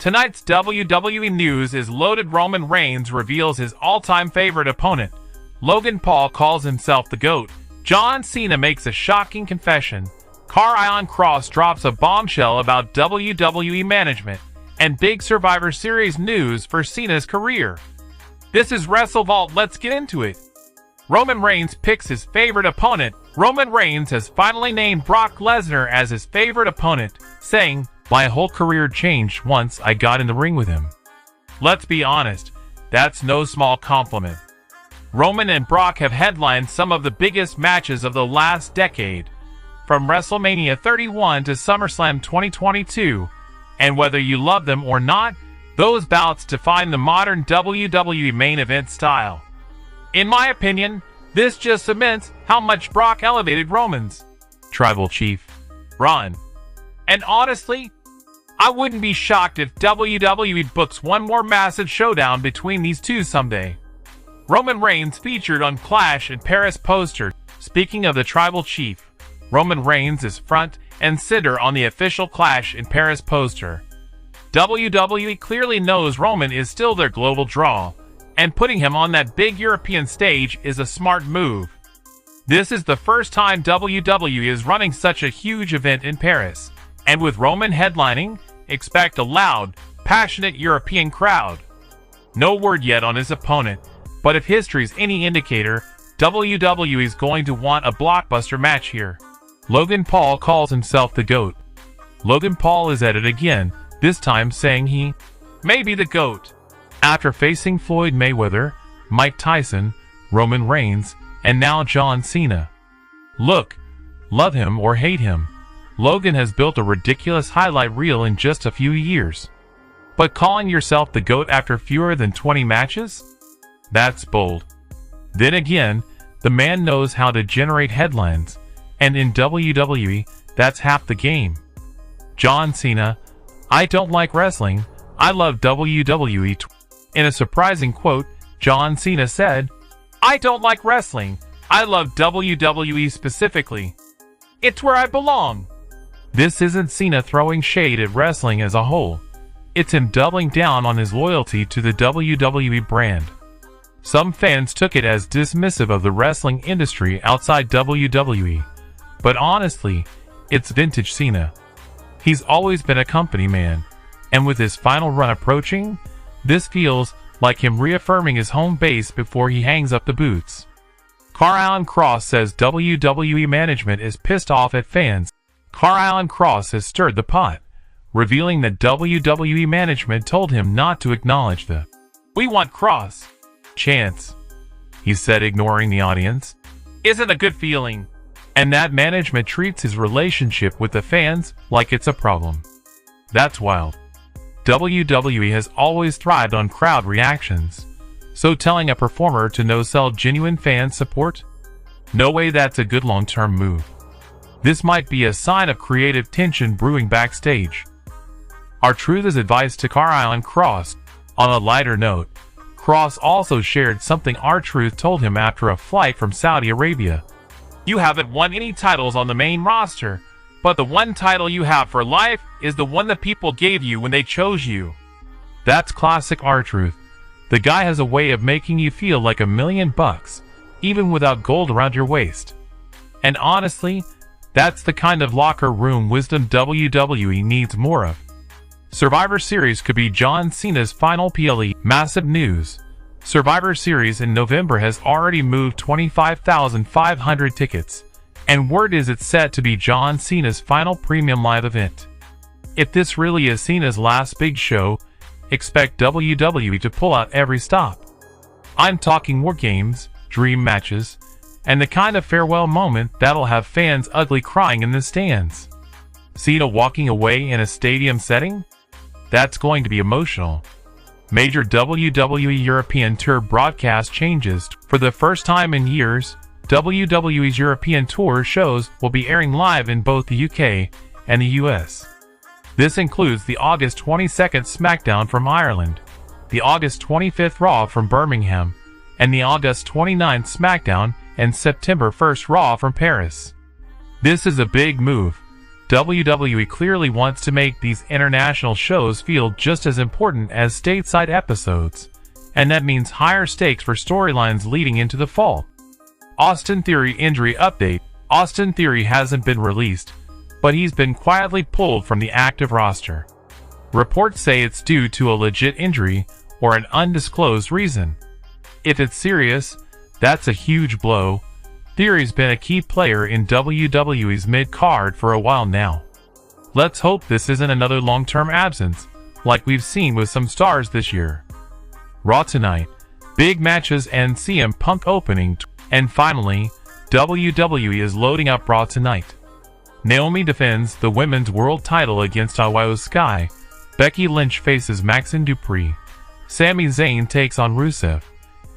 Tonight's WWE news is loaded. Roman Reigns reveals his all-time favorite opponent. Logan Paul calls himself the GOAT. John Cena makes a shocking confession. Karrion Kross drops a bombshell about WWE management. And big Survivor Series news for Cena's career. This is WrestleVault. Let's get into it. Roman Reigns picks his favorite opponent. Roman Reigns has finally named Brock Lesnar as his favorite opponent, saying, "My whole career changed once I got in the ring with him." Let's be honest, that's no small compliment. Roman and Brock have headlined some of the biggest matches of the last decade, from WrestleMania 31 to SummerSlam 2022, and whether you love them or not, those bouts define the modern WWE main event style. In my opinion, this just cements how much Brock elevated Roman's tribal chief run. And honestly, I wouldn't be shocked if WWE books one more massive showdown between these two someday. Roman Reigns featured on Clash in Paris poster. Speaking of the tribal chief, Roman Reigns is front and center on the official Clash in Paris poster. WWE clearly knows Roman is still their global draw, and putting him on that big European stage is a smart move. This is the first time WWE is running such a huge event in Paris, and with Roman headlining, expect a loud, passionate European crowd. No word yet on his opponent, but if history's any indicator, WWE is going to want a blockbuster match here. Logan Paul calls himself the GOAT. Logan Paul is at it again, this time saying he may be the GOAT. After facing Floyd Mayweather, Mike Tyson, Roman Reigns, and now John Cena. Look, love him or hate him, Logan has built a ridiculous highlight reel in just a few years. But calling yourself the GOAT after fewer than 20 matches? That's bold. Then again, the man knows how to generate headlines, and in WWE, that's half the game. John Cena, "I don't like wrestling, I love WWE." In a surprising quote, John Cena said, "I don't like wrestling, I love WWE specifically. It's where I belong." This isn't Cena throwing shade at wrestling as a whole. It's him doubling down on his loyalty to the WWE brand. Some fans took it as dismissive of the wrestling industry outside WWE, but honestly, it's vintage Cena. He's always been a company man, and with his final run approaching, this feels like him reaffirming his home base before he hangs up the boots. Karrion Kross says WWE management is pissed off at fans. Karrion Kross has stirred the pot, revealing that WWE management told him not to acknowledge the "We want Kross" chants. He said, ignoring the audience isn't a good feeling, and that management treats his relationship with the fans like it's a problem. That's wild. WWE has always thrived on crowd reactions, so telling a performer to no-sell genuine fan support? No way that's a good long-term move. This might be a sign of creative tension brewing backstage. R-Truth is advice to Karrion Kross. On a lighter note, Kross also shared something R-Truth told him after a flight from Saudi Arabia. "You haven't won any titles on the main roster, but the one title you have for life is the one that people gave you when they chose you." That's classic R-Truth. The guy has a way of making you feel like $1,000,000, even without gold around your waist. And honestly, that's the kind of locker room wisdom WWE needs more of. Survivor Series could be John Cena's final PLE. Massive news. Survivor Series in November has already moved 25,500 tickets, and word is it's set to be John Cena's final premium live event. If this really is Cena's last big show, expect WWE to pull out every stop. I'm talking war games, dream matches, and the kind of farewell moment that'll have fans ugly crying in the stands. Cena walking away in a stadium setting? That's going to be emotional. Major WWE European Tour broadcast changes. For the first time in years, WWE's European Tour shows will be airing live in both the UK and the US. This includes the August 22nd SmackDown from Ireland, the August 25th Raw from Birmingham, and the August 29th SmackDown and September 1st Raw from Paris. This is a big move. WWE clearly wants to make these international shows feel just as important as stateside episodes, and that means higher stakes for storylines leading into the fall. Austin Theory injury update. Austin Theory hasn't been released, but he's been quietly pulled from the active roster. Reports say it's due to a legit injury or an undisclosed reason. If it's serious, that's a huge blow. Theory's been a key player in WWE's mid-card for a while now. Let's hope this isn't another long-term absence, like we've seen with some stars this year. Raw tonight, big matches and CM Punk opening. And finally, WWE is loading up Raw tonight. Naomi defends the Women's World title against Io Sky. Becky Lynch faces Maxine Dupree. Sami Zayn takes on Rusev.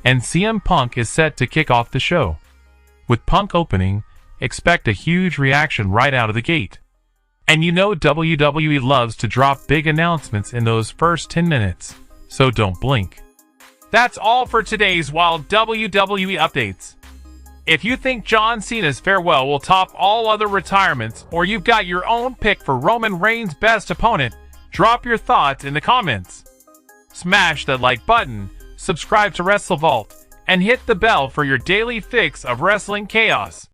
And CM Punk is set to kick off the show. With Punk opening, expect a huge reaction right out of the gate. And you know WWE loves to drop big announcements in those first 10 minutes, so don't blink. That's all for today's Wild WWE updates. If you think John Cena's farewell will top all other retirements, or you've got your own pick for Roman Reigns' best opponent, drop your thoughts in the comments. Smash that like button, subscribe to WrestleVault, and hit the bell for your daily fix of wrestling chaos.